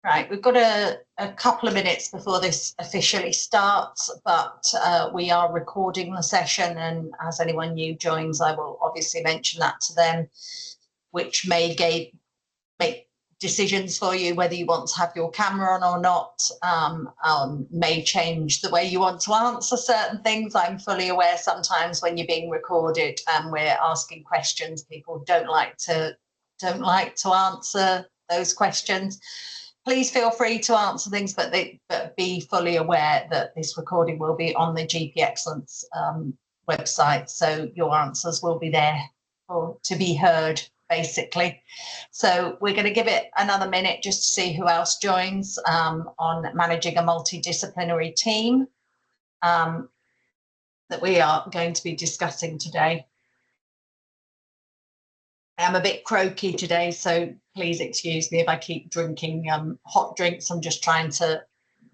Right, we've got a couple of minutes before this officially starts, but we are recording the session, and as anyone new joins, I will obviously mention that to them, which may make decisions for you, whether you want to have your camera on or not, may change the way you want to answer certain things. I'm fully aware sometimes when you're being recorded and we're asking questions, people don't like to answer those questions. Please feel free to answer things, but be fully aware that this recording will be on the GP Excellence website, so your answers will be there to be heard, basically. So we're going to give it another minute just to see who else joins on managing a multidisciplinary team that we are going to be discussing today. I'm a bit croaky today, so please excuse me if I keep drinking hot drinks. I'm just trying to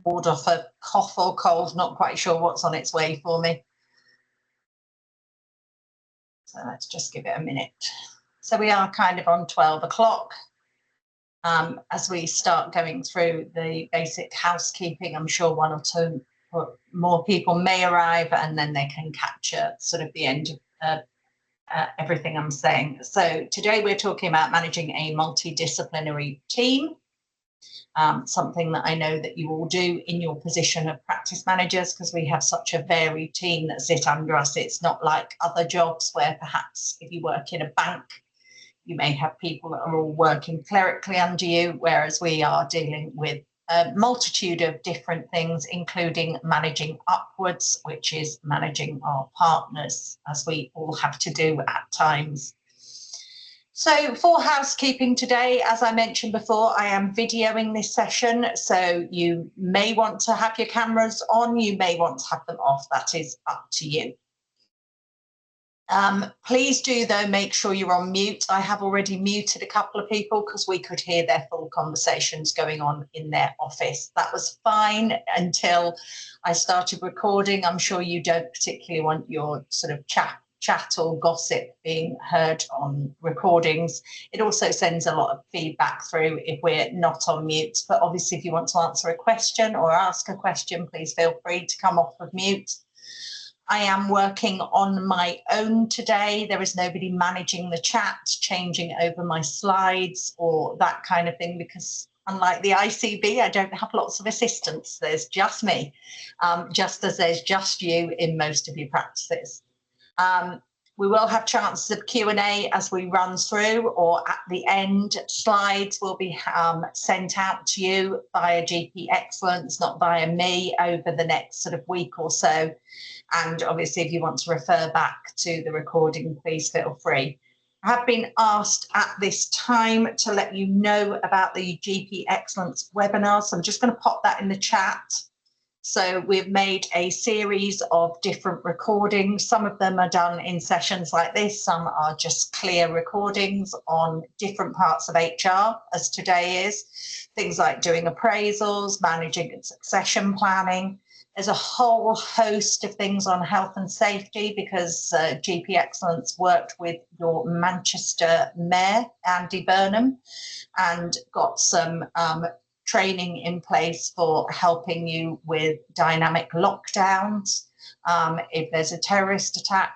ward off a cough or cold, not quite sure what's on its way for me. So let's just give it a minute. So we are kind of on 12 o'clock. As we start going through the basic housekeeping, I'm sure one or two more people may arrive, and then they can capture sort of the end of everything I'm saying. So today we're talking about managing a multidisciplinary team, something that I know that you all do in your position of practice managers, because we have such a varied team that sit under us. It's not like other jobs where perhaps if you work in a bank, you may have people that are all working clerically under you, whereas we are dealing with a multitude of different things, including managing upwards, which is managing our partners, as we all have to do at times. So for housekeeping today, as I mentioned before, I am videoing this session, so you may want to have your cameras on, you may want to have them off, that is up to you. Please do, though, make sure you're on mute. I have already muted a couple of people because we could hear their full conversations going on in their office. That was fine until I started recording. I'm sure you don't particularly want your sort of chat or gossip being heard on recordings. It also sends a lot of feedback through if we're not on mute. But obviously, if you want to answer a question or ask a question, please feel free to come off of mute. I am working on my own today. There is nobody managing the chat, changing over my slides or that kind of thing, because unlike the ICB, I don't have lots of assistants. There's just me, just as there's just you in most of your practices. We will have chances of Q&A as we run through, or at the end. Slides will be sent out to you via GP Excellence, not via me, over the next sort of week or so. And obviously, if you want to refer back to the recording, please feel free. I have been asked at this time to let you know about the GP Excellence webinar. So I'm just going to pop that in the chat. So we've made a series of different recordings. Some of them are done in sessions like this. Some are just clear recordings on different parts of HR, as today is. Things like doing appraisals, managing and succession planning. There's a whole host of things on health and safety, because GP Excellence worked with your Manchester Mayor, Andy Burnham, and got some training in place for helping you with dynamic lockdowns, if there's a terrorist attack,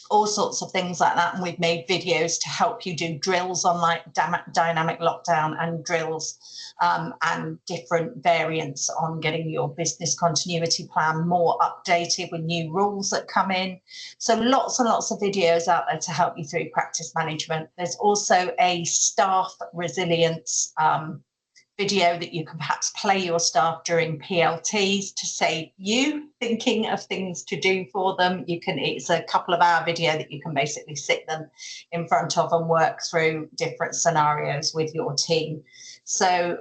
all sorts of things like that. And we've made videos to help you do drills on like dynamic lockdown and drills, and different variants on getting your business continuity plan more updated with new rules that come in. So lots and lots of videos out there to help you through practice management. There's also a staff resilience video that you can perhaps play your staff during PLTs to save you thinking of things to do for them. It's a couple of hour video that you can basically sit them in front of and work through different scenarios with your team. So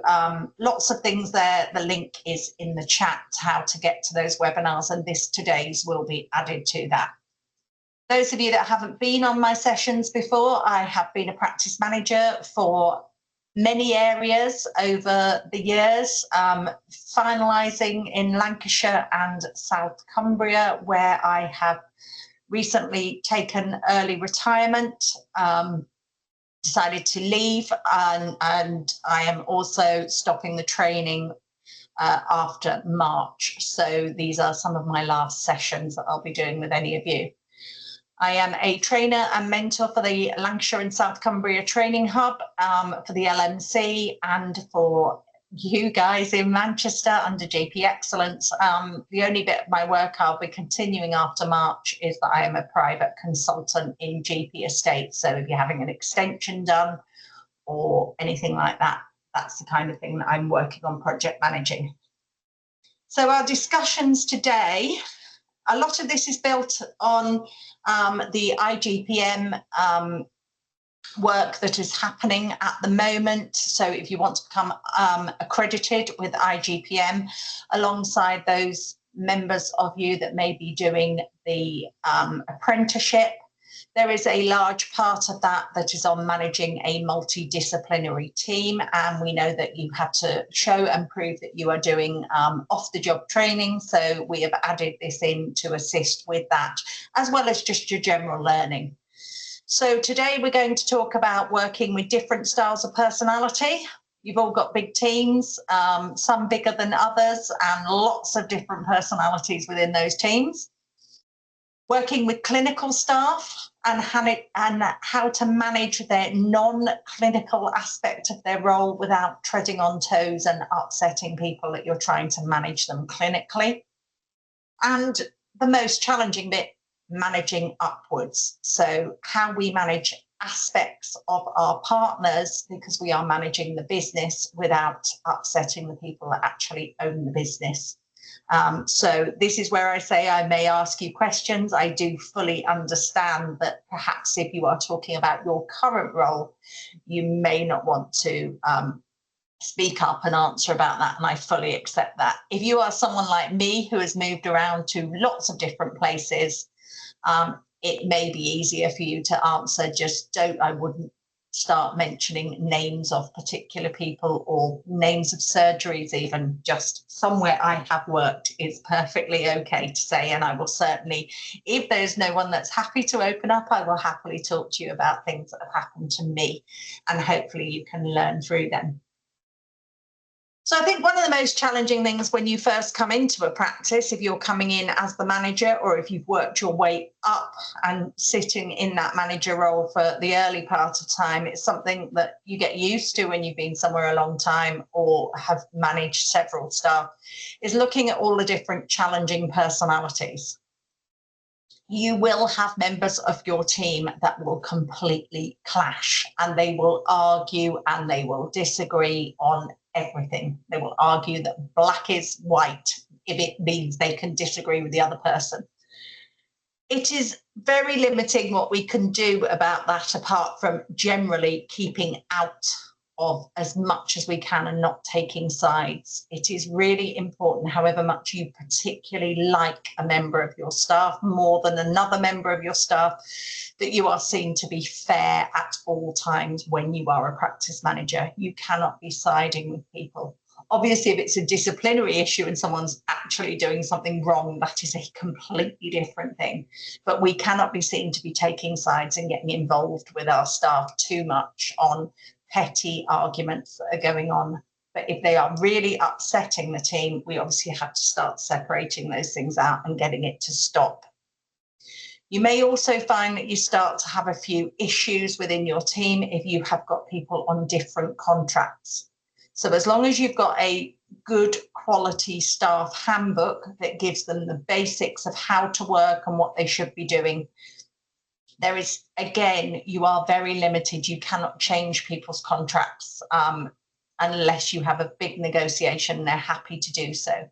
lots of things there. The link is in the chat, how to get to those webinars, and today's will be added to that. Those of you that haven't been on my sessions before, I have been a practice manager for many areas over the years, finalising in Lancashire and South Cumbria, where I have recently taken early retirement. decided to leave, and I am also stopping the training after March. So these are some of my last sessions that I'll be doing with any of you. I am a trainer and mentor for the Lancashire and South Cumbria Training Hub, for the LMC, and for you guys in Manchester under GP Excellence. The only bit of my work I'll be continuing after March is that I am a private consultant in GP estates. So if you're having an extension done or anything like that, that's the kind of thing that I'm working on project managing. So our discussions today, a lot of this is built on the IGPM work that is happening at the moment. So if you want to become accredited with IGPM, alongside those members of you that may be doing the apprenticeship, there is a large part of that that is on managing a multidisciplinary team. And we know that you have to show and prove that you are doing off-the-job training. So we have added this in to assist with that, as well as just your general learning. So today we're going to talk about working with different styles of personality. You've all got big teams, some bigger than others, and lots of different personalities within those teams. Working with clinical staff and how to manage their non-clinical aspect of their role without treading on toes and upsetting people that you're trying to manage them clinically. And the most challenging bit, managing upwards. So how we manage aspects of our partners, because we are managing the business without upsetting the people that actually own the business. So this is where I say I may ask you questions. I do fully understand that perhaps if you are talking about your current role, you may not want to speak up and answer about that, and I fully accept that. If you are someone like me who has moved around to lots of different places, it may be easier for you to answer. Just I wouldn't start mentioning names of particular people or names of surgeries, even. Just somewhere I have worked is perfectly okay to say, and I will certainly, if there's no one that's happy to open up, I will happily talk to you about things that have happened to me, and hopefully you can learn through them. So I think one of the most challenging things when you first come into a practice, if you're coming in as the manager or if you've worked your way up and sitting in that manager role for the early part of time, it's something that you get used to when you've been somewhere a long time or have managed several staff, is looking at all the different challenging personalities. You will have members of your team that will completely clash, and they will argue and they will disagree on everything. They will argue that black is white if it means they can disagree with the other person. It is very limiting what we can do about that, apart from generally keeping out of as much as we can and not taking sides. It is really important, however much you particularly like a member of your staff more than another member of your staff, that you are seen to be fair at all times when you are a practice manager. You cannot be siding with people. Obviously, if it's a disciplinary issue and someone's actually doing something wrong, that is a completely different thing. But we cannot be seen to be taking sides and getting involved with our staff too much on petty arguments that are going on. But if they are really upsetting the team, we obviously have to start separating those things out and getting it to stop. You may also find that you start to have a few issues within your team if you have got people on different contracts. So as long as you've got a good quality staff handbook that gives them the basics of how to work and what they should be doing, there is, again, you are very limited. You cannot change people's contracts unless you have a big negotiation. They're happy to do so.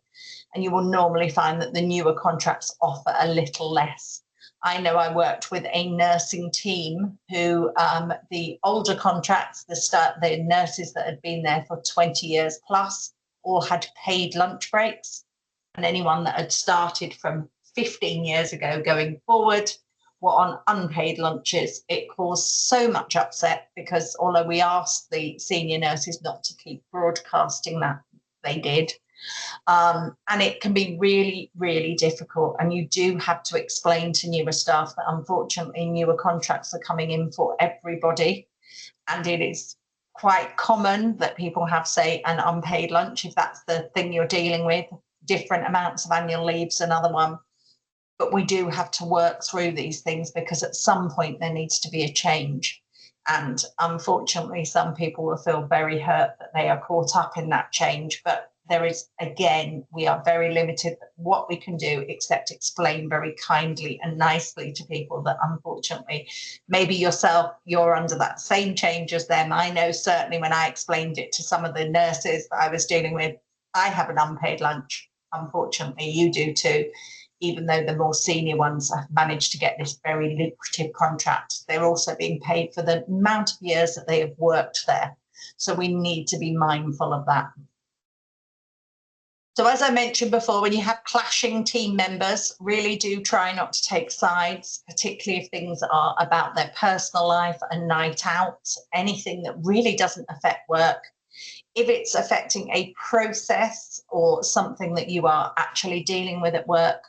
And you will normally find that the newer contracts offer a little less. I know I worked with a nursing team who the older contracts, the nurses that had been there for 20 years plus all had paid lunch breaks. And anyone that had started from 15 years ago going forward were on unpaid lunches. It caused so much upset because although we asked the senior nurses not to keep broadcasting that, they did. And it can be really, really difficult. And you do have to explain to newer staff that unfortunately newer contracts are coming in for everybody. And it is quite common that people have, say, an unpaid lunch, if that's the thing you're dealing with, different amounts of annual leave's another one. But we do have to work through these things, because at some point there needs to be a change. And unfortunately, some people will feel very hurt that they are caught up in that change. But there is, again, we are very limited what we can do except explain very kindly and nicely to people that unfortunately, maybe yourself, you're under that same change as them. I know certainly when I explained it to some of the nurses that I was dealing with, I have an unpaid lunch. Unfortunately, you do too. Even though the more senior ones have managed to get this very lucrative contract, they're also being paid for the amount of years that they have worked there. So we need to be mindful of that. So as I mentioned before, when you have clashing team members, really do try not to take sides, particularly if things are about their personal life, a night out, anything that really doesn't affect work. If it's affecting a process or something that you are actually dealing with at work,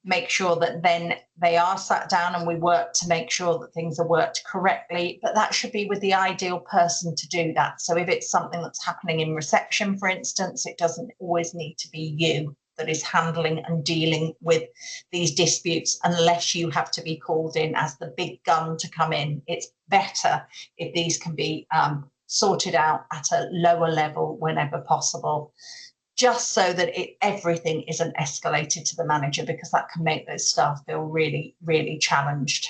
make sure that then they are sat down and we work to make sure that things are worked correctly. But that should be with the ideal person to do that. So if it's something that's happening in reception, for instance, it doesn't always need to be you that is handling and dealing with these disputes, unless you have to be called in as the big gun to come in. It's better if these can be sorted out at a lower level whenever possible, just so that everything isn't escalated to the manager, because that can make those staff feel really, really challenged.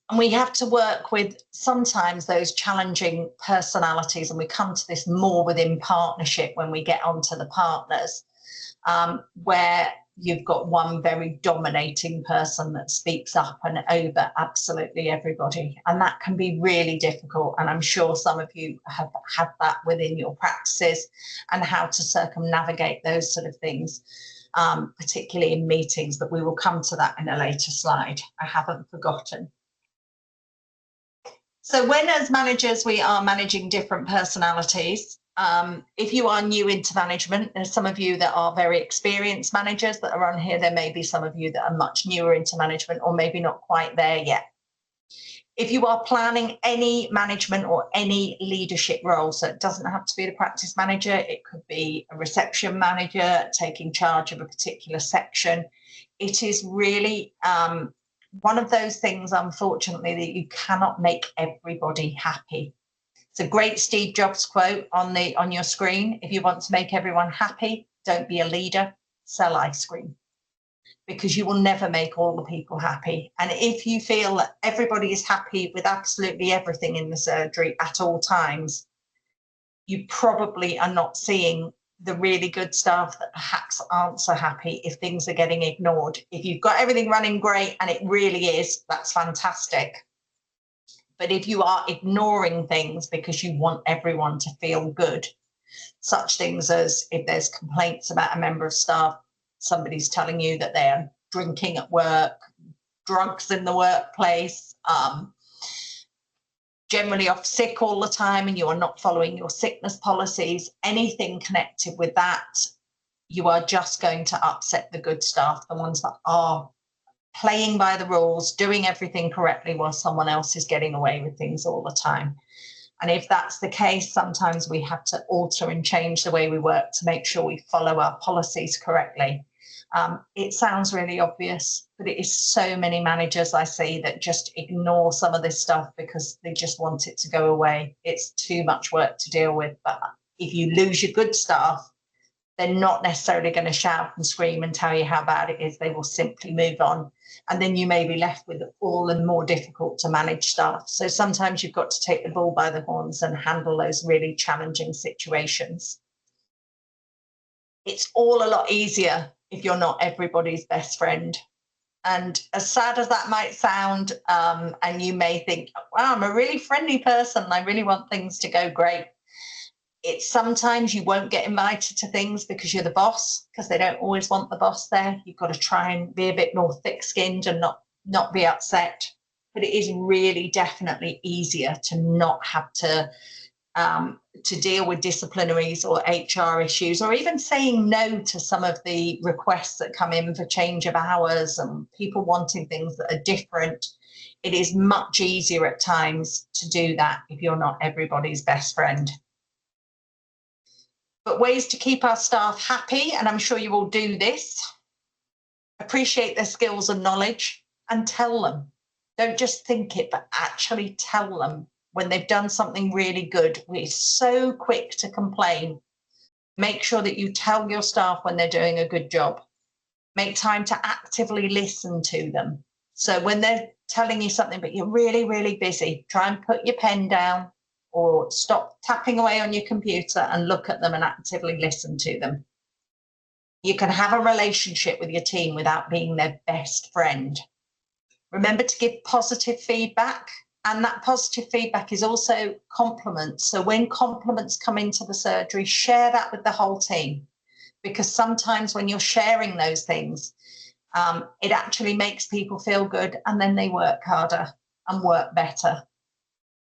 And we have to work with sometimes those challenging personalities, and we come to this more within partnership when we get onto the partners, where you've got one very dominating person that speaks up and over absolutely everybody. And that can be really difficult. And I'm sure some of you have had that within your practices, and how to circumnavigate those sort of things, particularly in meetings. But we will come to that in a later slide. I haven't forgotten. So when, as managers, we are managing different personalities, if you are new into management, there's some of you that are very experienced managers that are on here. There may be some of you that are much newer into management, or maybe not quite there yet. If you are planning any management or any leadership role, so it doesn't have to be the practice manager, it could be a reception manager taking charge of a particular section. It is really one of those things, unfortunately, that you cannot make everybody happy. It's a great Steve Jobs quote on your screen. If you want to make everyone happy, don't be a leader, sell ice cream, because you will never make all the people happy. And if you feel that everybody is happy with absolutely everything in the surgery at all times, you probably are not seeing the really good staff that perhaps aren't so happy if things are getting ignored. If you've got everything running great, and it really is, that's fantastic. But if you are ignoring things because you want everyone to feel good, such things as if there's complaints about a member of staff, somebody's telling you that they're drinking at work, drugs in the workplace, generally off sick all the time, and you are not following your sickness policies, anything connected with that, you are just going to upset the good staff, the ones that are playing by the rules, doing everything correctly while someone else is getting away with things all the time. And if that's the case, sometimes we have to alter and change the way we work to make sure we follow our policies correctly. It sounds really obvious, but it is so many managers I see that just ignore some of this stuff because they just want it to go away. It's too much work to deal with. But if you lose your good staff, they're not necessarily going to shout and scream and tell you how bad it is. They will simply move on. And then you may be left with all the more difficult to manage staff. So sometimes you've got to take the bull by the horns and handle those really challenging situations. It's all a lot easier if you're not everybody's best friend. And as sad as that might sound, and you may think, wow, I'm a really friendly person, I really want things to go great. It's sometimes you won't get invited to things because you're the boss, because they don't always want the boss there. You've got to try and be a bit more thick-skinned and not be upset. But it is really definitely easier to not have to to deal with disciplinaries or HR issues, or even saying no to some of the requests that come in for change of hours and people wanting things that are different. It is much easier at times to do that if you're not everybody's best friend. But ways to keep our staff happy, and I'm sure you will do this: appreciate their skills and knowledge and tell them. Don't just think it, but actually tell them when they've done something really good. We're so quick to complain. Make sure that you tell your staff when they're doing a good job. Make time to actively listen to them. So when they're telling you something, but you're really, really busy, try and put your pen down or stop tapping away on your computer and look at them and actively listen to them. You can have a relationship with your team without being their best friend. Remember to give positive feedback, and that positive feedback is also compliments. So when compliments come into the surgery, share that with the whole team, because sometimes when you're sharing those things, it actually makes people feel good, and then they work harder and work better.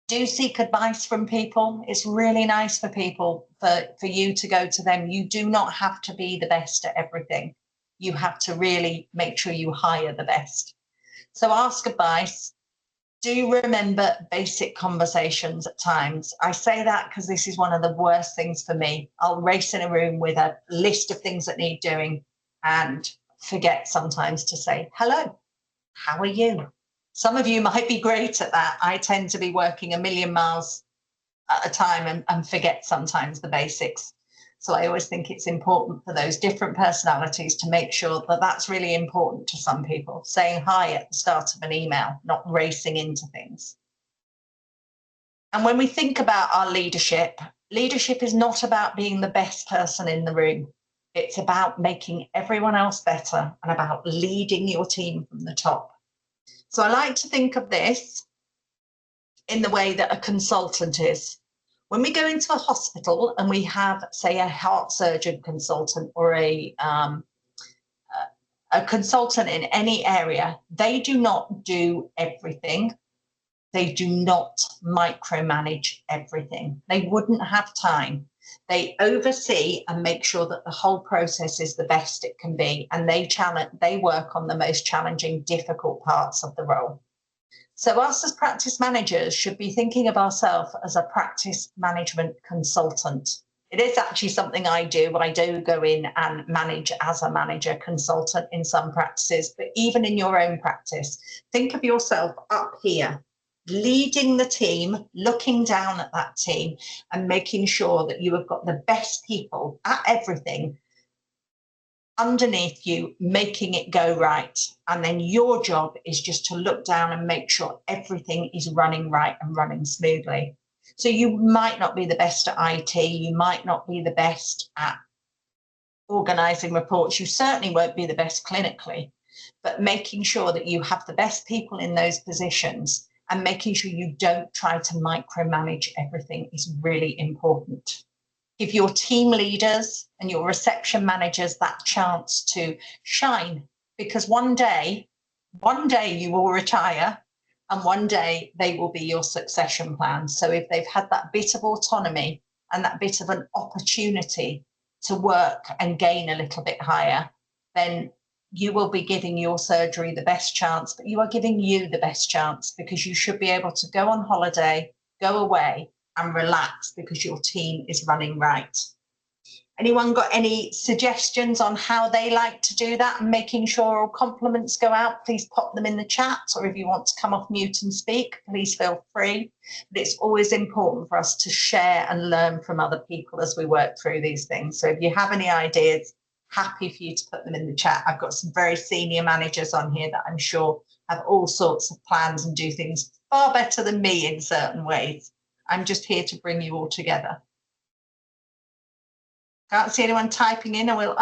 Do seek advice from people. It's really nice for people, for you to go to them. You do not have to be the best at everything. You have to really make sure you hire the best. So ask advice. Do remember basic conversations at times. I say that because this is one of the worst things for me. I'll race in a room with a list of things that need doing and forget sometimes to say, hello, how are you? Some of you might be great at that. I tend to be working a million miles at a time and forget sometimes the basics. So I always think it's important for those different personalities to make sure that that's really important to some people. Saying hi at the start of an email, not racing into things. And when we think about our leadership, leadership is not about being the best person in the room. It's about making everyone else better and about leading your team from the top. So I like to think of this in the way that a consultant is. When we go into a hospital and we have, say, a heart surgeon consultant or a consultant in any area, they do not do everything. They do not micromanage everything. They wouldn't have time. They oversee and make sure that the whole process is the best it can be, and they work on the most challenging, difficult parts of the role. So us as practice managers should be thinking of ourselves as a practice management consultant. It is actually something I do. I do go in and manage as a manager consultant in some practices, but even in your own practice, think of yourself up here, leading the team, looking down at that team and making sure that you have got the best people at everything underneath you, making it go right. And then your job is just to look down and make sure everything is running right and running smoothly. So you might not be the best at IT, you might not be the best at organizing reports, you certainly won't be the best clinically, but making sure that you have the best people in those positions and making sure you don't try to micromanage everything is really important. Give your team leaders and your reception managers that chance to shine, because one day you will retire and one day they will be your succession plan. So if they've had that bit of autonomy and that bit of an opportunity to work and gain a little bit higher, then you will be giving your surgery the best chance, but you are giving you the best chance because you should be able to go on holiday, go away and relax because your team is running right. Anyone got any suggestions on how they like to do that and making sure all compliments go out? Please pop them in the chat, or if you want to come off mute and speak, please feel free. But it's always important for us to share and learn from other people as we work through these things. So if you have any ideas, happy for you to put them in the chat. I've got some very senior managers on here that I'm sure have all sorts of plans and do things far better than me in certain ways. I'm just here to bring you all together. Can't see anyone typing in. I will.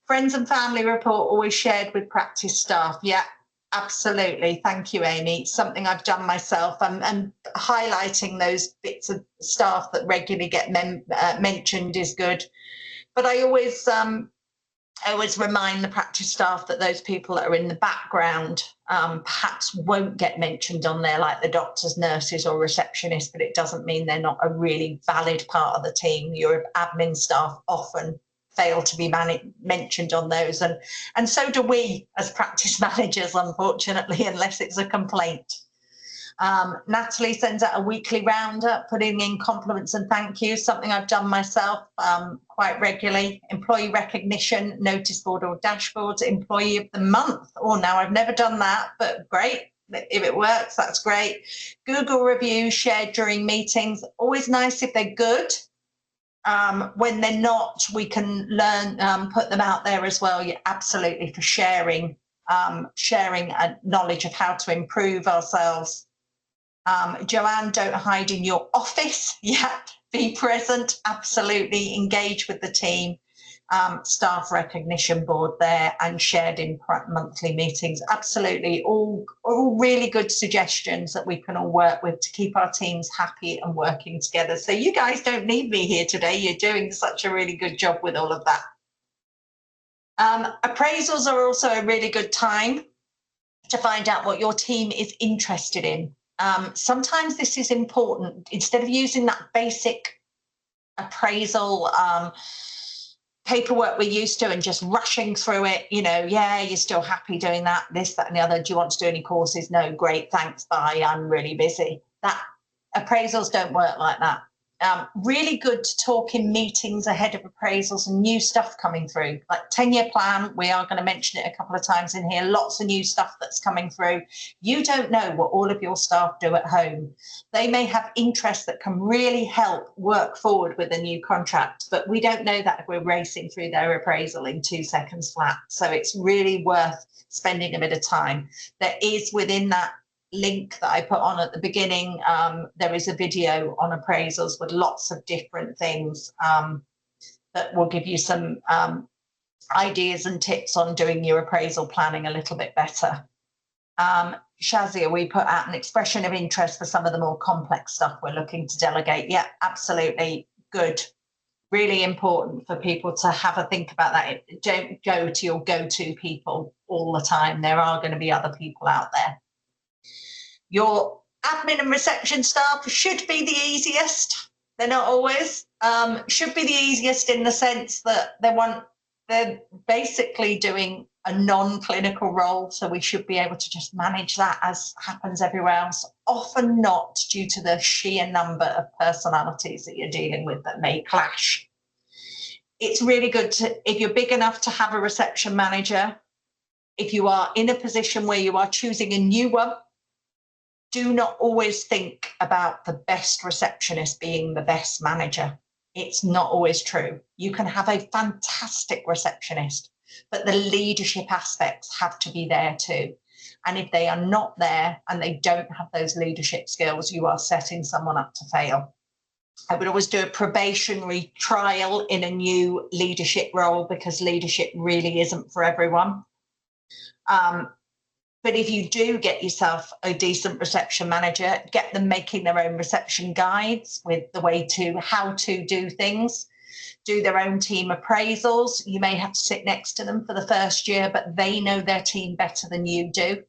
Friends and family report always shared with practice staff. Yeah, absolutely. Thank you, Amy. It's something I've done myself. And highlighting those bits of staff that regularly get mentioned is good. But I always I always remind the practice staff that those people that are in the background perhaps won't get mentioned on there, like the doctors, nurses or receptionists, but it doesn't mean they're not a really valid part of the team. Your admin staff often fail to be mentioned on those, and so do we as practice managers, unfortunately, unless it's a complaint. Natalie sends out a weekly roundup, putting in compliments and thank yous, something I've done myself quite regularly. Employee recognition, notice board or dashboards, employee of the month. Oh, now I've never done that, but great. If it works, that's great. Google reviews shared during meetings, always nice if they're good. When they're not, we can learn, put them out there as well. Yeah, absolutely, for sharing knowledge of how to improve ourselves. Joanne, don't hide in your office. Yeah, be present, absolutely. Engage with the team. Staff recognition board there and shared in monthly meetings. Absolutely, all really good suggestions that we can all work with to keep our teams happy and working together. So you guys don't need me here today. You're doing such a really good job with all of that. Appraisals are also a really good time to find out what your team is interested in. Sometimes this is important. Instead of using that basic appraisal paperwork we're used to and just rushing through it, you know, yeah, you're still happy doing that, this, that, and the other. Do you want to do any courses? No, great, thanks, bye, I'm really busy. That appraisals don't work like that. Really good to talk in meetings ahead of appraisals and new stuff coming through, like 10-year plan. We are going to mention it a couple of times in here. Lots of new stuff that's coming through. You don't know what all of your staff do at home. They may have interests that can really help work forward with a new contract, but we don't know that if we're racing through their appraisal in 2 seconds flat. So it's really worth spending a bit of time. There is, within that link that I put on at the beginning, there is a video on appraisals with lots of different things that will give you some ideas and tips on doing your appraisal planning a little bit better. Shazia, we put out an expression of interest for some of the more complex stuff we're looking to delegate. Yeah, absolutely good. Really important for people to have a think about that. Don't go to your go-to people all the time. There are going to be other people out there. Your admin and reception staff should be the easiest. They're not always. Should be the easiest in the sense that they're basically doing a non-clinical role, so we should be able to just manage that as happens everywhere else. Often not, due to the sheer number of personalities that you're dealing with that may clash. It's really good to, if you're big enough to have a reception manager, if you are in a position where you are choosing a new one, do not always think about the best receptionist being the best manager. It's not always true. You can have a fantastic receptionist, but the leadership aspects have to be there too. And if they are not there and they don't have those leadership skills, you are setting someone up to fail. I would always do a probationary trial in a new leadership role, because leadership really isn't for everyone. But if you do get yourself a decent reception manager, get them making their own reception guides with the way to how to do things, do their own team appraisals. You may have to sit next to them for the first year, but they know their team better than you do.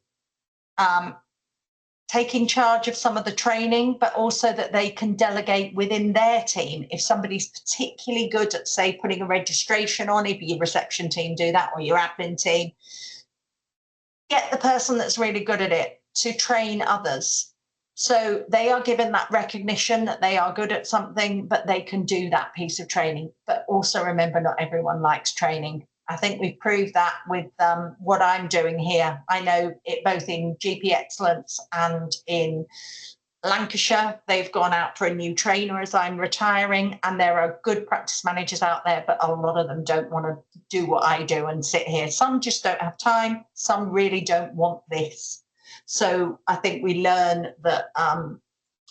Taking charge of some of the training, but also that they can delegate within their team. If somebody's particularly good at, say, putting a registration on, if your reception team do that, or your admin team, get the person that's really good at it to train others. So they are given that recognition that they are good at something, but they can do that piece of training. But also remember, not everyone likes training. I think we've proved that with what I'm doing here. I know it both in GP Excellence and in Lancashire. They've gone out for a new trainer as I'm retiring, and there are good practice managers out there, but a lot of them don't want to do what I do and sit here. Some just don't have time. Some really don't want this. So I think we learn that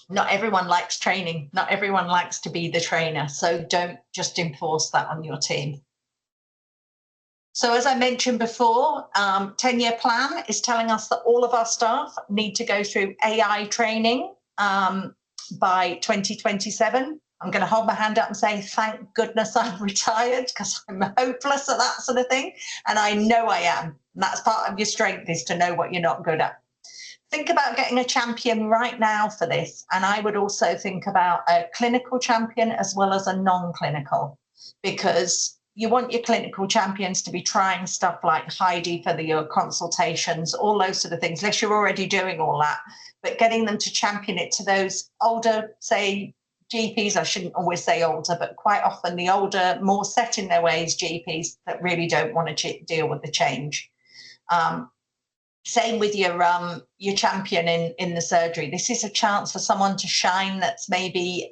not everyone likes training. Not everyone likes to be the trainer. So don't just enforce that on your team. So as I mentioned before, 10-year plan is telling us that all of our staff need to go through AI training by 2027. I'm going to hold my hand up and say, thank goodness I'm retired, because I'm hopeless at that sort of thing. And I know I am. And that's part of your strength, is to know what you're not good at. Think about getting a champion right now for this. And I would also think about a clinical champion as well as a non-clinical, because you want your clinical champions to be trying stuff like Heidi for your consultations, all those sort of things, unless you're already doing all that. But getting them to champion it to those older, say, GPs, I shouldn't always say older, but quite often the older, more set in their ways GPs that really don't want to deal with the change. Same with your champion in the surgery. This is a chance for someone to shine that's maybe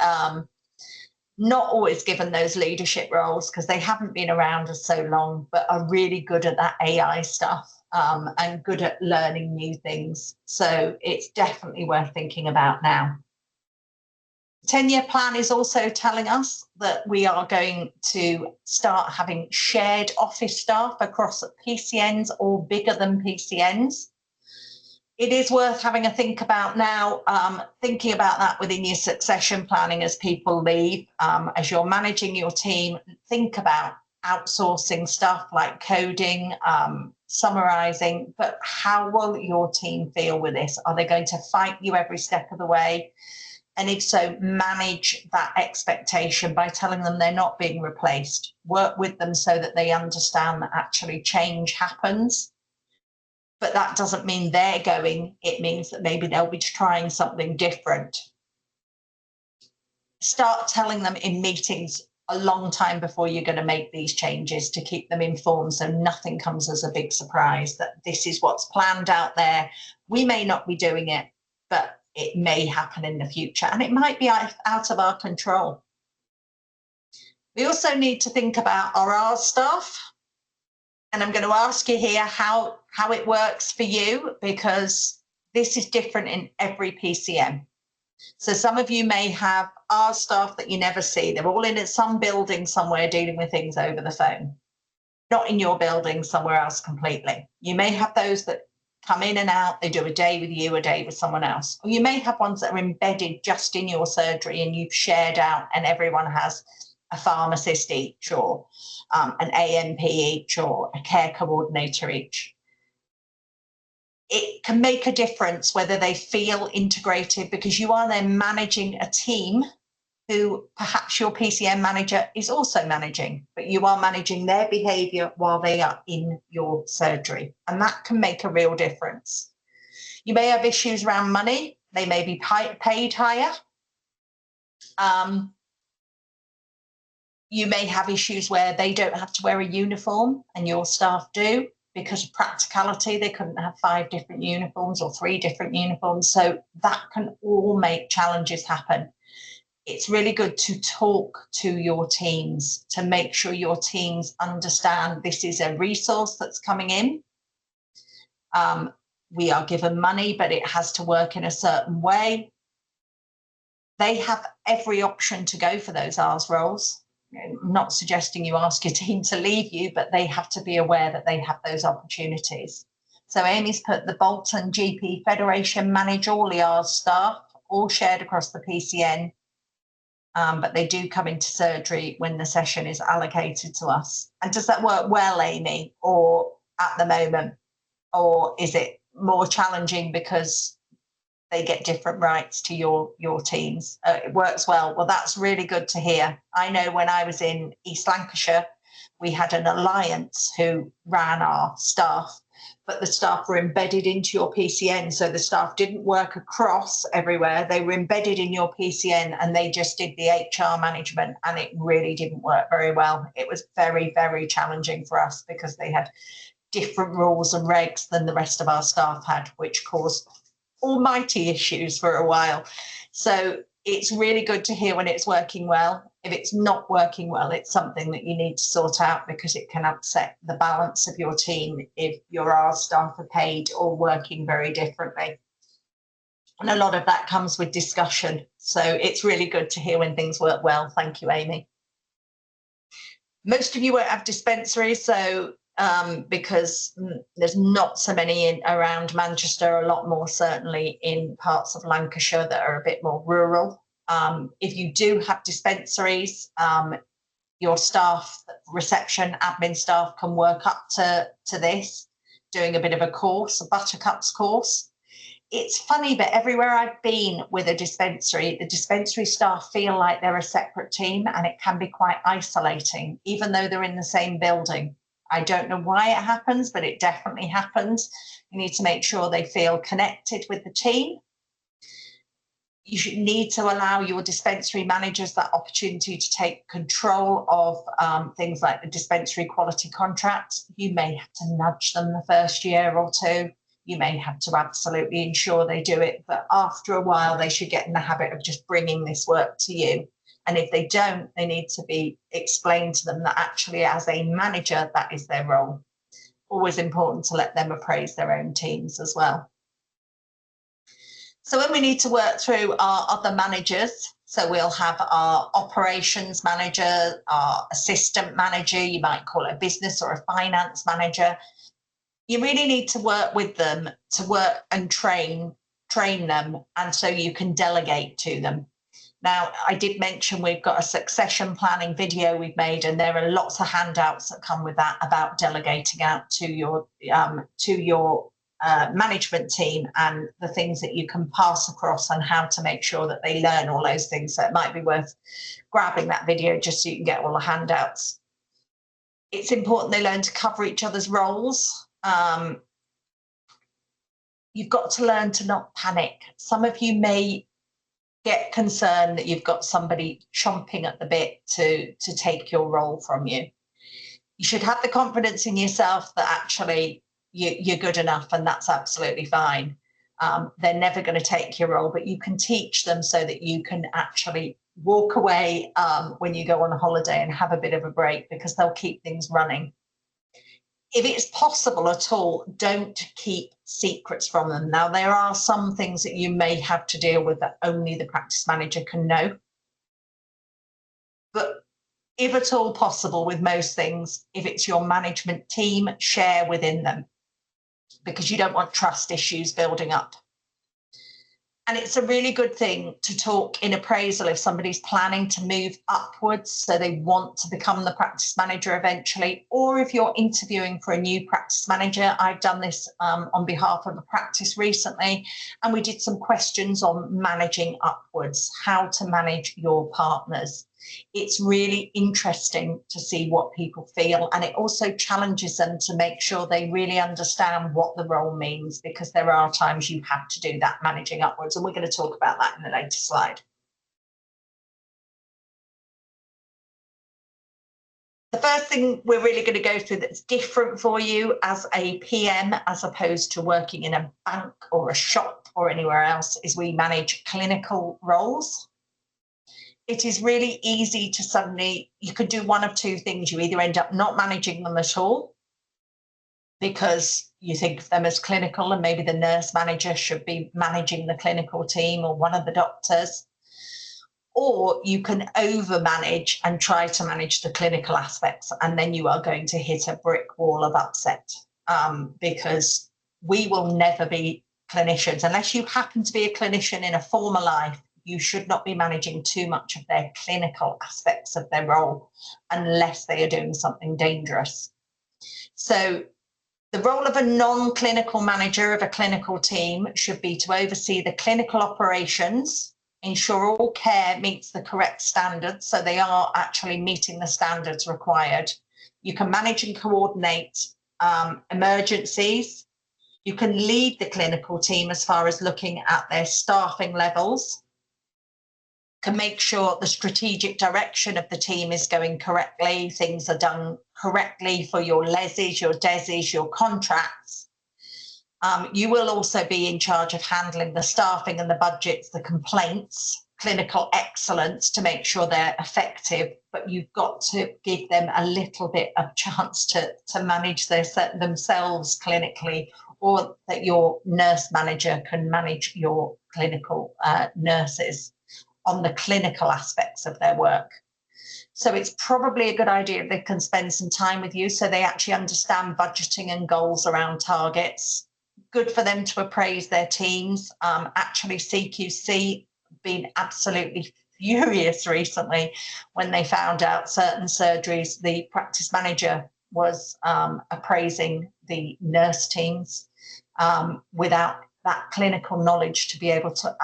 not always given those leadership roles because they haven't been around for so long, but are really good at that AI stuff and good at learning new things. So it's definitely worth thinking about now. 10-year plan is also telling us that we are going to start having shared office staff across PCNs or bigger than PCNs. It is worth having a think about now, thinking about that within your succession planning as people leave, as you're managing your team. Think about outsourcing stuff like coding, summarizing, but how will your team feel with this? Are they going to fight you every step of the way? And if so, manage that expectation by telling them they're not being replaced. Work with them so that they understand that actually change happens. But that doesn't mean they're going. It means that maybe they'll be trying something different. Start telling them in meetings a long time before you're going to make these changes to keep them informed so nothing comes as a big surprise, that this is what's planned out there. We may not be doing it, but it may happen in the future, and it might be out of our control. We also need to think about our staff, and I'm going to ask you here how it works for you, because this is different in every PCM. So some of you may have our staff that you never see. They're all in some building somewhere dealing with things over the phone, not in your building, somewhere else completely. You may have those that come in and out, they do a day with you, a day with someone else. Or you may have ones that are embedded just in your surgery and you've shared out and everyone has a pharmacist each, or an AMP each, or a care coordinator each. It can make a difference whether they feel integrated, because you are then managing a team who perhaps your PCM manager is also managing, but you are managing their behaviour while they are in your surgery. And that can make a real difference. You may have issues around money. They may be paid higher. You may have issues where they don't have to wear a uniform and your staff do. Because of practicality, they couldn't have 5 different uniforms or 3 different uniforms. So that can all make challenges happen. It's really good to talk to your teams to make sure your teams understand this is a resource that's coming in. We are given money, but it has to work in a certain way. They have every option to go for those R's roles. I'm not suggesting you ask your team to leave you, but they have to be aware that they have those opportunities. So Amy's put the Bolton GP Federation manage all the R's staff, all shared across the PCN. But they do come into surgery when the session is allocated to us. And does that work well, Amy, or at the moment? Or is it more challenging because they get different rights to your teams? It works well. Well, that's really good to hear. I know when I was in East Lancashire, we had an alliance who ran our staff, but the staff were embedded into your PCN. So the staff didn't work across everywhere. They were embedded in your PCN and they just did the HR management, and it really didn't work very well. It was very, very challenging for us because they had different rules and regs than the rest of our staff had, which caused almighty issues for a while. So it's really good to hear when it's working well. If it's not working well, it's something that you need to sort out, because it can upset the balance of your team if your R staff are paid or working very differently. And a lot of that comes with discussion. So it's really good to hear when things work well. Thank you, Amy. Most of you won't have dispensaries, so because there's not so many around Manchester, a lot more certainly in parts of Lancashire that are a bit more rural. If you do have dispensaries, your staff, reception, admin staff can work up to this, doing a bit of a course, a buttercups course. It's funny, but everywhere I've been with a dispensary, the dispensary staff feel like they're a separate team, and it can be quite isolating, even though they're in the same building. I don't know why it happens, but it definitely happens. You need to make sure they feel connected with the team. You should need to allow your dispensary managers that opportunity to take control of things like the dispensary quality contracts. You may have to nudge them the first year or two. You may have to absolutely ensure they do it, but after a while, they should get in the habit of just bringing this work to you. And if they don't, they need to be explained to them that actually, as a manager, that is their role. Always important to let them appraise their own teams as well. So when we need to work through our other managers, so we'll have our operations manager, our assistant manager, you might call it a business or a finance manager. You really need to work with them to work and train them, and so you can delegate to them. Now, I did mention we've got a succession planning video we've made, and there are lots of handouts that come with that about delegating out to your management team, and the things that you can pass across and how to make sure that they learn all those things. So it might be worth grabbing that video just so you can get all the handouts. It's important they learn to cover each other's roles. You've got to learn to not panic. Some of you may get concerned that you've got somebody chomping at the bit to take your role from you. You should have the confidence in yourself that actually you're good enough, and that's absolutely fine. They're never going to take your role, but you can teach them so that you can actually walk away when you go on a holiday and have a bit of a break, because they'll keep things running. If it's possible at all, don't keep secrets from them. Now, there are some things that you may have to deal with that only the practice manager can know. But if at all possible, with most things, if it's your management team, share within them, because you don't want trust issues building up. And it's a really good thing to talk in appraisal if somebody's planning to move upwards, so they want to become the practice manager eventually, or if you're interviewing for a new practice manager. I've done this on behalf of a practice recently, and we did some questions on managing upwards, how to manage your partners. It's really interesting to see what people feel, and it also challenges them to make sure they really understand what the role means, because there are times you have to do that managing upwards, and we're going to talk about that in a later slide. The first thing we're really going to go through that's different for you as a PM, as opposed to working in a bank or a shop or anywhere else, is we manage clinical roles. It is really easy to suddenly, you could do one of two things. You either end up not managing them at all, because you think of them as clinical, and maybe the nurse manager should be managing the clinical team, or one of the doctors, or you can overmanage and try to manage the clinical aspects, and then you are going to hit a brick wall of upset, because we will never be clinicians. Unless you happen to be a clinician in a former life, you should not be managing too much of their clinical aspects of their role unless they are doing something dangerous. So the role of a non-clinical manager of a clinical team should be to oversee the clinical operations, ensure all care meets the correct standards, so they are actually meeting the standards required. You can manage and coordinate emergencies. You can lead the clinical team as far as looking at their staffing levels, can make sure the strategic direction of the team is going correctly, things are done correctly for your leses, your deses, your contracts. You will also be in charge of handling the staffing and the budgets, the complaints, clinical excellence, to make sure they're effective, but you've got to give them a little bit of chance to manage themselves clinically, or that your nurse manager can manage your clinical nurses on the clinical aspects of their work. So it's probably a good idea if they can spend some time with you, so they actually understand budgeting and goals around targets. Good for them to appraise their teams. Actually, CQC been absolutely furious recently when they found out certain surgeries, the practice manager was appraising the nurse teams without that clinical knowledge to be able to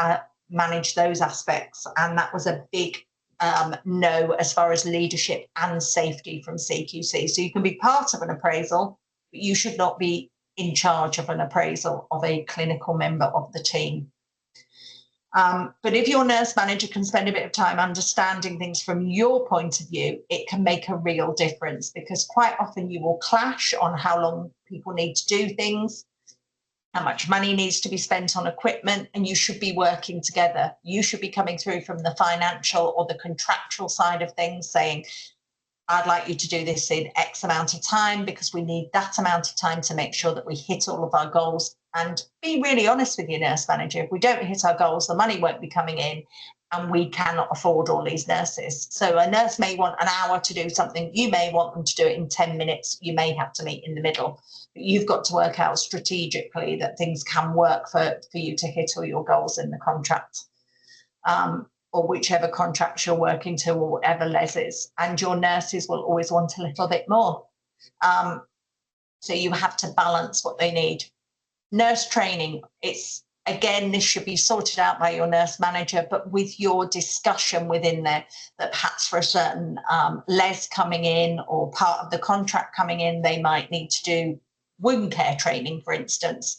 manage those aspects. And that was a big no as far as leadership and safety from CQC. So you can be part of an appraisal, but you should not be in charge of an appraisal of a clinical member of the team. But if your nurse manager can spend a bit of time understanding things from your point of view, it can make a real difference, because quite often you will clash on how long people need to do things, how much money needs to be spent on equipment, and you should be working together. You should be coming through from the financial or the contractual side of things, saying, I'd like you to do this in X amount of time because we need that amount of time to make sure that we hit all of our goals. And be really honest with your nurse manager. If we don't hit our goals, the money won't be coming in and we cannot afford all these nurses. So a nurse may want an hour to do something. You may want them to do it in 10 minutes. You may have to meet in the middle. But you've got to work out strategically that things can work for you to hit all your goals in the contract. Or whichever contracts you're working to, or whatever Les is. And your nurses will always want a little bit more. So you have to balance what they need. Nurse training, it's, again, this should be sorted out by your nurse manager, but with your discussion within there, that perhaps for a certain Les coming in or part of the contract coming in, they might need to do wound care training, for instance.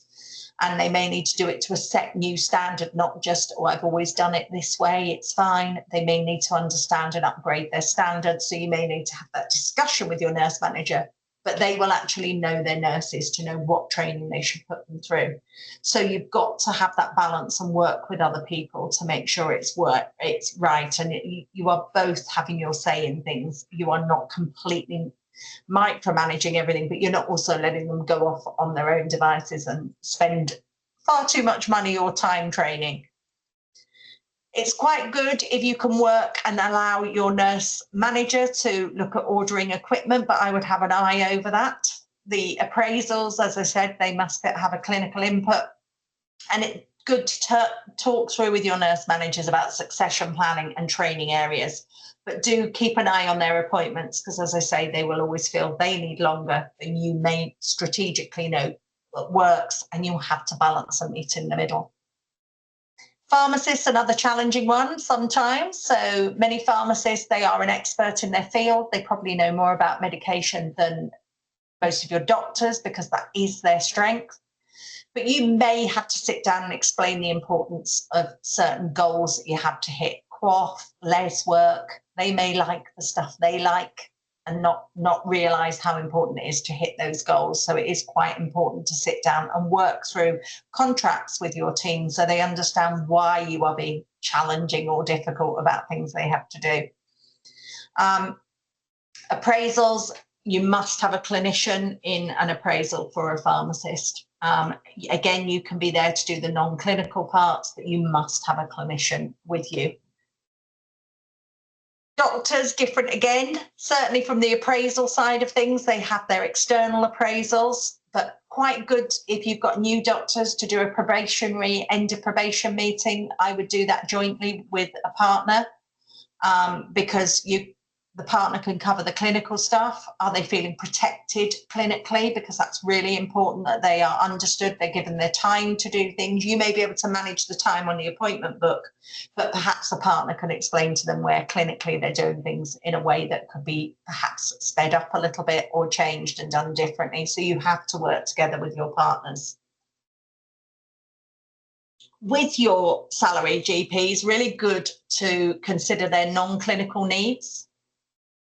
And they may need to do it to a set new standard, not just, oh, I've always done it this way, it's fine. They may need to understand and upgrade their standards. So you may need to have that discussion with your nurse manager, but they will actually know their nurses to know what training they should put them through. So you've got to have that balance and work with other people to make sure it's right. And you are both having your say in things. You are not completely micromanaging everything, but you're not also letting them go off on their own devices and spend far too much money or time training. It's quite good if you can work and allow your nurse manager to look at ordering equipment, but I would have an eye over that. The appraisals, as I said, they must have a clinical input, and it's good to talk through with your nurse managers about succession planning and training areas. But do keep an eye on their appointments, because, as I say, they will always feel they need longer than you may strategically know what works, and you'll have to balance and meet in the middle. Pharmacists, another challenging one sometimes. So many pharmacists, they are an expert in their field. They probably know more about medication than most of your doctors because that is their strength. But you may have to sit down and explain the importance of certain goals that you have to hit. Quaff, less work. They may like the stuff they like and not realize how important it is to hit those goals. So it is quite important to sit down and work through contracts with your team so they understand why you are being challenging or difficult about things they have to do. Appraisals, you must have a clinician in an appraisal for a pharmacist. Again, you can be there to do the non-clinical parts, but you must have a clinician with you. Doctors, different again, certainly from the appraisal side of things, they have their external appraisals, but quite good if you've got new doctors to do a probationary end of probation meeting. I would do that jointly with a partner because the partner can cover the clinical stuff. Are they feeling protected clinically? Because that's really important that they are understood, they're given their time to do things. You may be able to manage the time on the appointment book, but perhaps a partner can explain to them where clinically they're doing things in a way that could be perhaps sped up a little bit or changed and done differently. So you have to work together with your partners. With your salary GPs, really good to consider their non-clinical needs.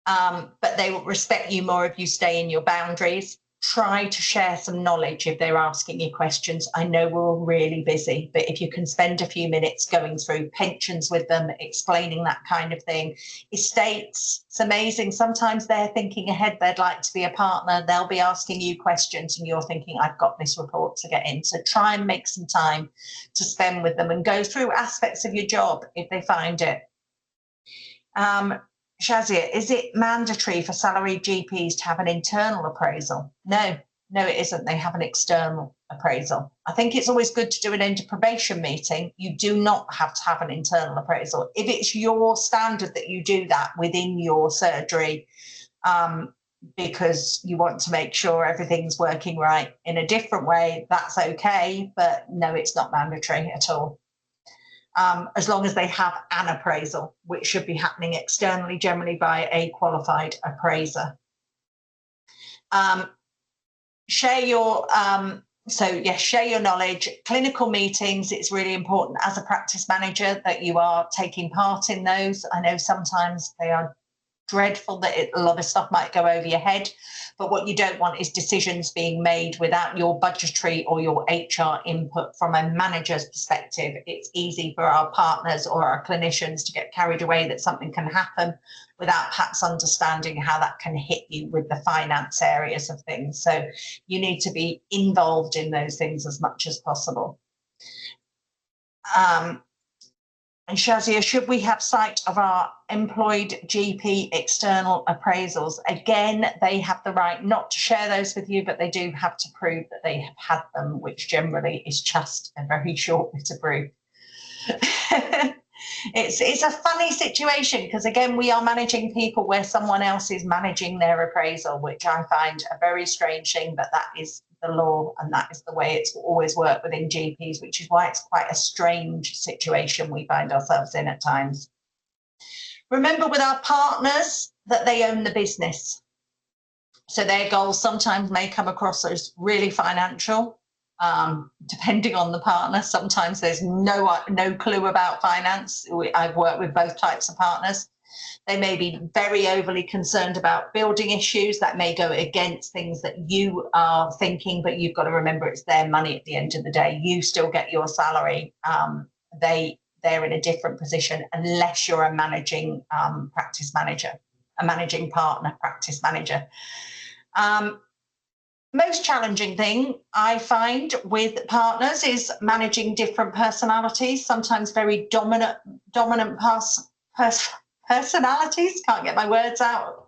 But they will respect you more if you stay in your boundaries. Try to share some knowledge if they're asking you questions. I know we're all really busy, but if you can spend a few minutes going through pensions with them, explaining that kind of thing. Estates, it's amazing. Sometimes they're thinking ahead, they'd like to be a partner. They'll be asking you questions and you're thinking, I've got this report to get in. So try and make some time to spend with them and go through aspects of your job if they find it. Shazia, is it mandatory for salaried GPs to have an internal appraisal? No, No, it isn't. They have an external appraisal. I think it's always good to do an end of probation meeting. You do not have to have an internal appraisal. If it's your standard that you do that within your surgery, because you want to make sure everything's working right in a different way, that's okay. But no, it's not mandatory at all. As long as they have an appraisal, which should be happening externally, generally by a qualified appraiser. Share your share your knowledge. Clinical meetings, it's really important as a practice manager that you are taking part in those. I know sometimes they are dreadful, that a lot of stuff might go over your head, but what you don't want is decisions being made without your budgetary or your HR input. From a manager's perspective, it's easy for our partners or our clinicians to get carried away that something can happen without perhaps understanding how that can hit you with the finance areas of things. So you need to be involved in those things as much as possible. And Shazia, should we have sight of our employed GP external appraisals? Again, they have the right not to share those with you, but they do have to prove that they have had them, which generally is just a very short bit of proof. It's a funny situation because, again, we are managing people where someone else is managing their appraisal, which I find a very strange thing, but that is the law and that is the way it's always worked within GPs, which is why it's quite a strange situation we find ourselves in at times. Remember with our partners that they own the business. So their goals sometimes may come across as really financial, depending on the partner. Sometimes there's no clue about finance. I've worked with both types of partners. They may be very overly concerned about building issues that may go against things that you are thinking, but you've got to remember it's their money at the end of the day. You still get your salary. They're in a different position unless you're a managing practice manager, a managing partner practice manager. Most challenging thing I find with partners is managing different personalities, sometimes very dominant personalities. Can't get my words out.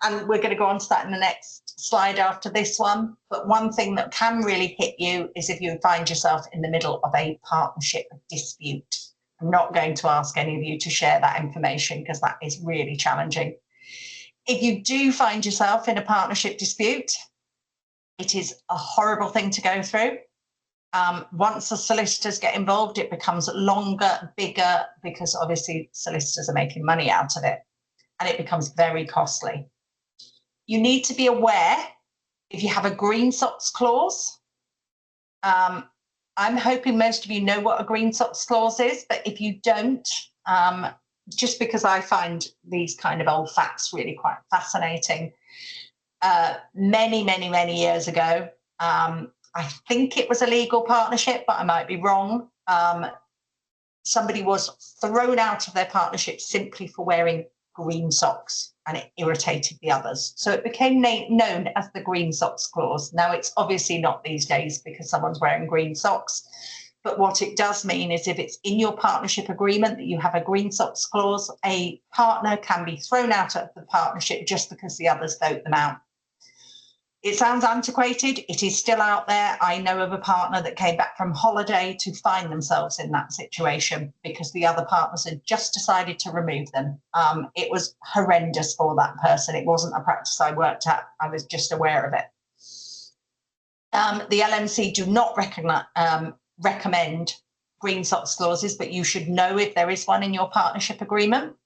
And we're going to go on to that in the next slide after this one. But one thing that can really hit you is if you find yourself in the middle of a partnership dispute. I'm not going to ask any of you to share that information because that is really challenging. If you do find yourself in a partnership dispute, it is a horrible thing to go through. Once the solicitors get involved, it becomes longer, bigger, because obviously solicitors are making money out of it, and it becomes very costly. You need to be aware if you have a green socks clause. I'm hoping most of you know what a green socks clause is, but if you don't, just because I find these kind of old facts really quite fascinating. Many years ago, I think it was a legal partnership, but I might be wrong. Somebody was thrown out of their partnership simply for wearing green socks, and it irritated the others. So it became known as the green socks clause. Now, it's obviously not these days because someone's wearing green socks. But what it does mean is if it's in your partnership agreement that you have a green socks clause, a partner can be thrown out of the partnership just because the others vote them out. It sounds antiquated. It is still out there. I know of a partner that came back from holiday to find themselves in that situation because the other partners had just decided to remove them. It was horrendous for that person. It wasn't a practice I worked at. I was just aware of it. The LMC do not recommend green socks clauses, but you should know if there is one in your partnership agreement.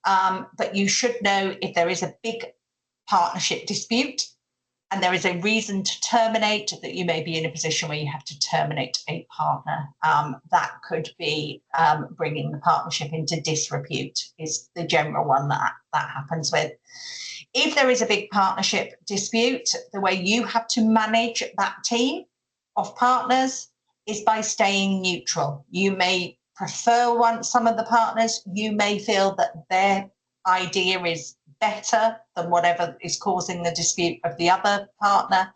But you should know if there is a big partnership dispute and there is a reason to terminate, that you may be in a position where you have to terminate a partner. That could be bringing the partnership into disrepute is the general one that happens with. If there is a big partnership dispute, the way you have to manage that team of partners is by staying neutral. You may prefer some of the partners. You may feel that their idea is better than whatever is causing the dispute of the other partner.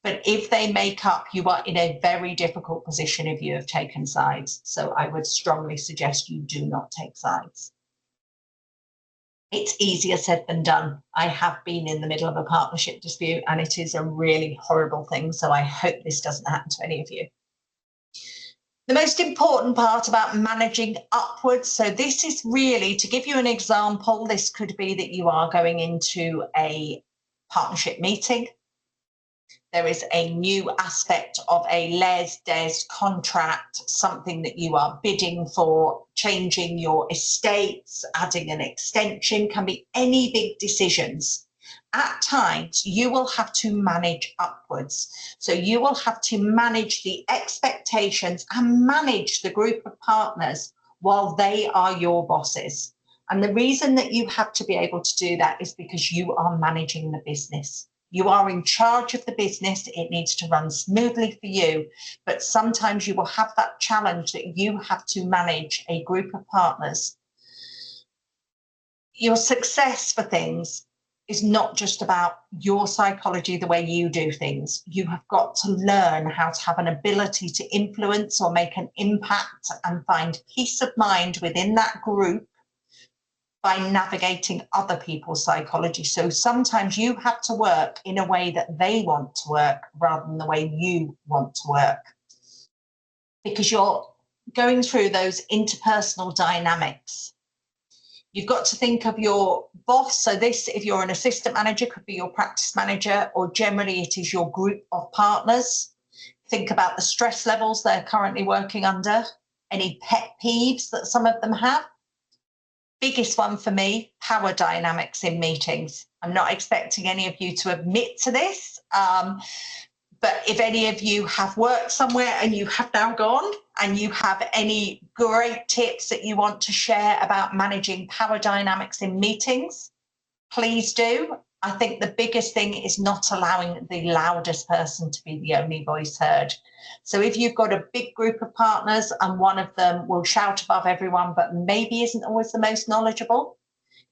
But if they make up, you are in a very difficult position if you have taken sides. So I would strongly suggest you do not take sides. It's easier said than done. I have been in the middle of a partnership dispute and it is a really horrible thing. So I hope this doesn't happen to any of you. The most important part about managing upwards, so this is really, to give you an example, this could be that you are going into a partnership meeting. There is a new aspect of a les-des contract, something that you are bidding for, changing your estates, adding an extension, can be any big decisions. At times, you will have to manage upwards. So you will have to manage the expectations and manage the group of partners while they are your bosses. And the reason that you have to be able to do that is because you are managing the business. You are in charge of the business. It needs to run smoothly for you. But sometimes you will have that challenge that you have to manage a group of partners. Your success for things is not just about your psychology, the way you do things. You have got to learn how to have an ability to influence or make an impact and find peace of mind within that group by navigating other people's psychology. So sometimes you have to work in a way that they want to work rather than the way you want to work, because you're going through those interpersonal dynamics. You've got to think of your boss. So this, if you're an assistant manager, could be your practice manager, or generally it is your group of partners. Think about the stress levels they're currently working under, any pet peeves that some of them have. Biggest one for me, power dynamics in meetings. I'm not expecting any of you to admit to this, but if any of you have worked somewhere and you have now gone and you have any great tips that you want to share about managing power dynamics in meetings, please do. I think the biggest thing is not allowing the loudest person to be the only voice heard. So if you've got a big group of partners and one of them will shout above everyone, but maybe isn't always the most knowledgeable,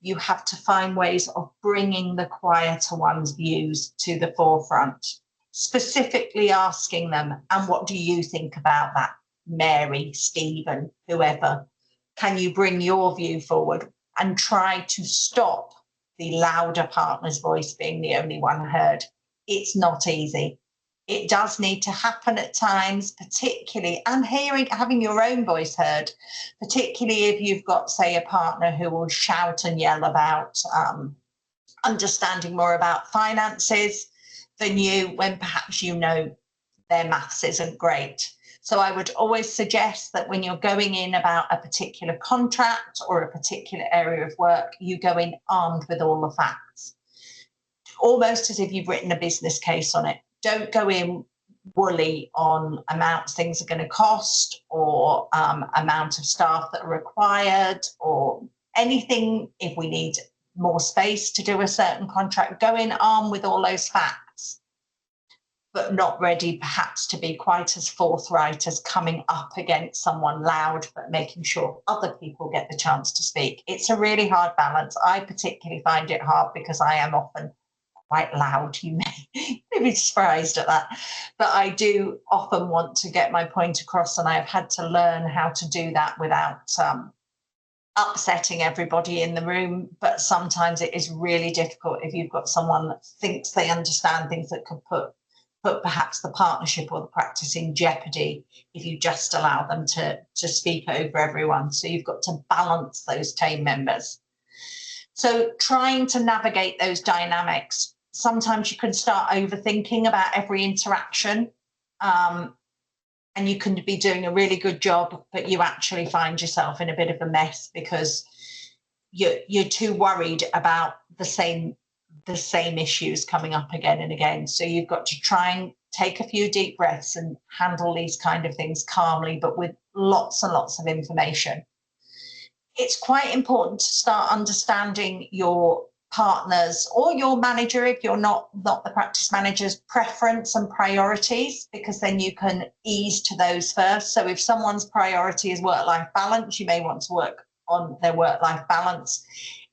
you have to find ways of bringing the quieter one's views to the forefront, specifically asking them, and what do you think about that? Mary, Stephen, whoever, can you bring your view forward and try to stop the louder partner's voice being the only one heard? It's not easy. It does need to happen at times, particularly, and having your own voice heard, particularly if you've got, say, a partner who will shout and yell about understanding more about finances than you, when perhaps you know their maths isn't great. So I would always suggest that when you're going in about a particular contract or a particular area of work, you go in armed with all the facts, almost as if you've written a business case on it. Don't go in woolly on amounts things are going to cost, or amount of staff that are required, or anything. If we need more space to do a certain contract, go in armed with all those facts, but not ready perhaps to be quite as forthright as coming up against someone loud, but making sure other people get the chance to speak. It's a really hard balance. I particularly find it hard because I am often quite loud. You may be surprised at that, but I do often want to get my point across, and I've had to learn how to do that without upsetting everybody in the room. But sometimes it is really difficult if you've got someone that thinks they understand things that could put perhaps the partnership or the practice in jeopardy if you just allow them to speak over everyone. So you've got to balance those team members. So trying to navigate those dynamics, sometimes you can start overthinking about every interaction, and you can be doing a really good job, but you actually find yourself in a bit of a mess because you're too worried about the same issues coming up again and again. So you've got to try and take a few deep breaths and handle these kind of things calmly, but with lots and lots of information. It's quite important to start understanding your partners or your manager, if you're not the practice manager's, preference and priorities, because then you can ease to those first. So if someone's priority is work-life balance, you may want to work on their work-life balance.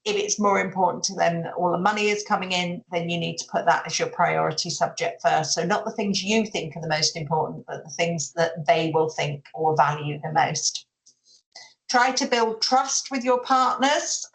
If it's more important to them that all the money is coming in, then you need to put that as your priority subject first. So not the things you think are the most important, but the things that they will think or value the most. Try to build trust with your partners.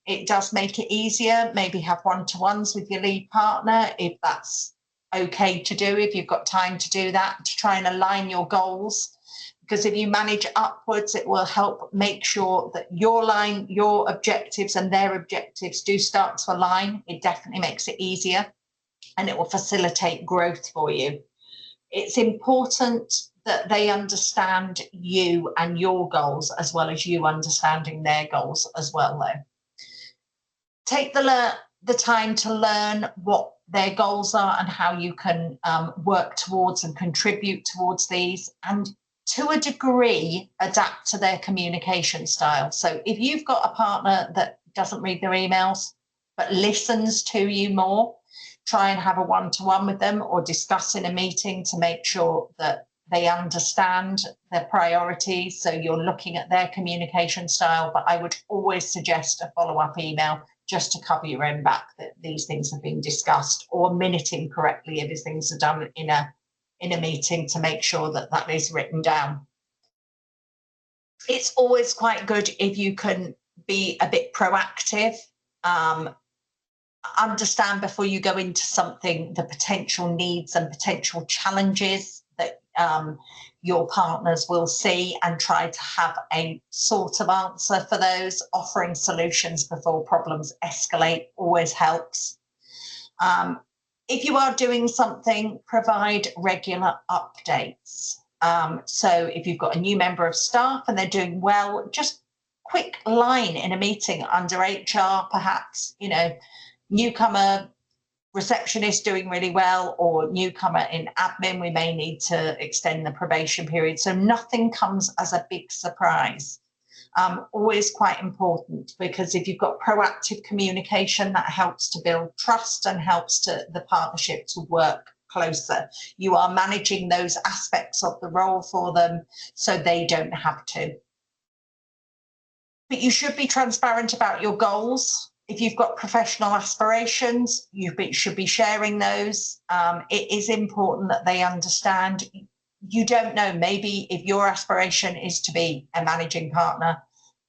It does make it easier. Maybe have one-to-ones with your lead partner if that's okay to do, if you've got time to do that, to try and align your goals. Because if you manage upwards, it will help make sure that your objectives and their objectives do start to align. It definitely makes it easier and it will facilitate growth for you. It's important that they understand you and your goals as well as you understanding their goals as well, though. Take the time to learn what their goals are and how you can work towards and contribute towards these, and to a degree adapt to their communication style. So if you've got a partner that doesn't read their emails but listens to you more, try and have a one-to-one with them or discuss in a meeting to make sure that they understand their priorities. So you're looking at their communication style, but I would always suggest a follow-up email just to cover your own back that these things have been discussed, or minuting correctly if these things are done in a meeting to make sure that that is written down. It's always quite good if you can be a bit proactive. Understand before you go into something the potential needs and potential challenges that your partners will see, and try to have a sort of answer for those. Offering solutions before problems escalate always helps. If you are doing something, provide regular updates. So if you've got a new member of staff and they're doing well, just quick line in a meeting under HR, perhaps, newcomer receptionist doing really well, or newcomer in admin, we may need to extend the probation period. So nothing comes as a big surprise. Always quite important, because if you've got proactive communication, that helps to build trust and helps to the partnership to work closer. You are managing those aspects of the role for them so they don't have to. But you should be transparent about your goals. If you've got professional aspirations, you should be sharing those. It is important that they understand. You don't know, maybe if your aspiration is to be a managing partner,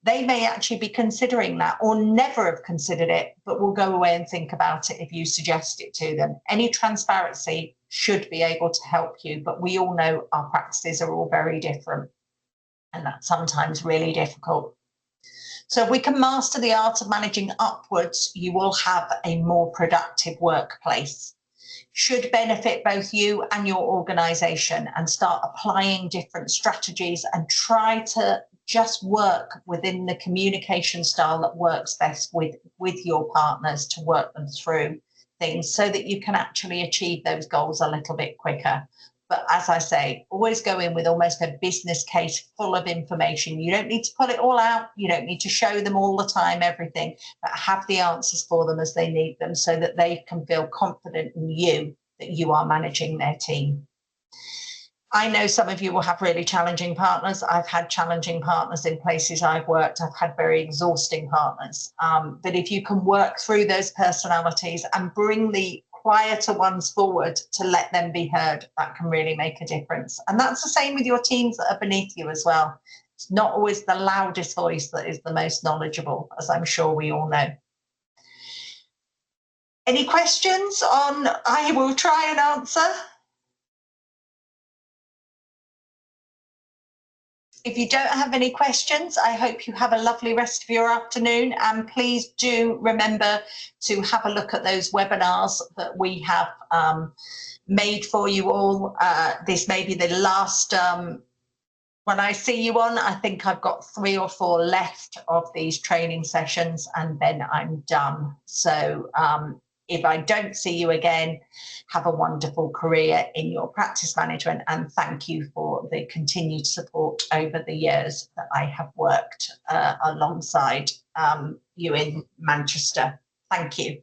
they may actually be considering that or never have considered it, but will go away and think about it if you suggest it to them. Any transparency should be able to help you, but we all know our practices are all very different, and that's sometimes really difficult. So if we can master the art of managing upwards, you will have a more productive workplace. Should benefit both you and your organisation, and start applying different strategies and try to just work within the communication style that works best with your partners to work them through things so that you can actually achieve those goals a little bit quicker. But as I say, always go in with almost a business case full of information. You don't need to pull it all out. You don't need to show them all the time everything, but have the answers for them as they need them so that they can feel confident in you, that you are managing their team. I know some of you will have really challenging partners. I've had challenging partners in places I've worked. I've had very exhausting partners. But if you can work through those personalities and bring the quieter ones forward to let them be heard, that can really make a difference. And that's the same with your teams that are beneath you as well. It's not always the loudest voice that is the most knowledgeable, as I'm sure we all know. Any questions on? I will try and answer. If you don't have any questions, I hope you have a lovely rest of your afternoon, and please do remember to have a look at those webinars that we have made for you all. This may be the last one I see you on. I think I've got 3 or 4 left of these training sessions and then I'm done. So if I don't see you again, have a wonderful career in your practice management, and thank you for the continued support over the years that I have worked alongside you in Manchester. Thank you.